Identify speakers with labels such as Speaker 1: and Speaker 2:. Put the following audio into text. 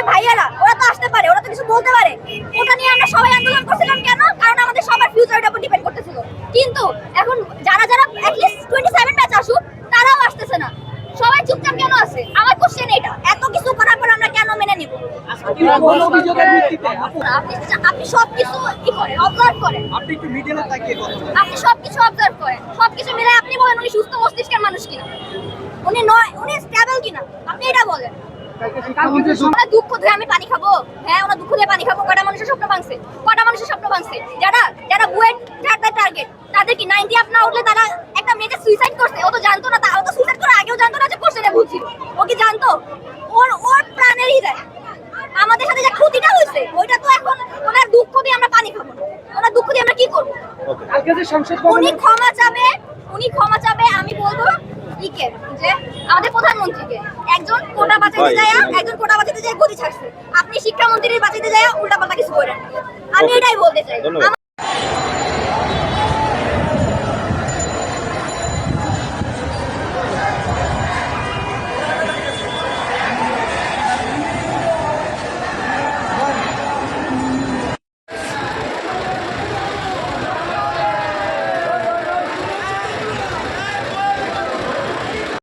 Speaker 1: ভাইয়ারা ওরা তো আসতে পারে, ওরা তো কিছু বলতে পারে। ওটা নিয়ে আমরা সবাই আন্দোলন করছিলাম কেন? কারণ আমাদের সবার ফিউচারের উপর ডিপেন্ড করতেছিল। কিন্তু এখন যারা অ্যাটলিস্ট 27 ব্যাচ আসুক তারাও আসতেছে না। সবাই চুপচাপ কেন আছে? আমার কোশ্চেন এটা। এত কিছু করার পর আমরা কেন মেনে নিব? আপনি সবকিছু অবজার্ভ করেন,
Speaker 2: আপনি একটু মিডিয়াতে তাকিয়ে কথা বলেন।
Speaker 1: আপনি সবকিছু অবজার্ভ করেন, সবকিছু মিলে আপনি বলেন উনি সুস্থ মস্তিষ্কের মানুষ কিনা, উনি স্টেবল কিনা, আপনি এটা বলেন। ওনার দুঃখ ধরে আমি পানি খাবো? হ্যাঁ, ওনার দুঃখ দিয়ে পানি খাবো। কটা মানুষের স্বপ্ন ভাঙছে, কটা মানুষের স্বপ্ন ভাঙছে। যারা বুয়েট টার্গেট, তাদের কি 90 আপ না উঠলে তারা একটা মেয়েকে সুইসাইড করছে? ও তো জানতো না, ও তো সুইসাইড করার আগেও জানতো না যে কোশ্চেনে ভুল ছিল। ও কি জানতো? ওর প্রাণেরই যায়। আমাদের সাথে যে ক্ষতিটা হয়েছে ওইটা তো এখন ওনার দুঃখ দিয়ে আমরা পানি খাবো না। ওনার দুঃখ দিয়ে আমরা কি করবো? উনি ক্ষমা চাবে। আমি বলবো ইকে যে আমাদের প্রধানমন্ত্রীকে, একজন কোটা বাঁচাইতে যায় গদি ছাড়ছে। আপনি শিক্ষামন্ত্রীর বাঁচাইতে যায় উল্টাপাল্টা কিছু করেন। আমি এটাই বলতে চাই।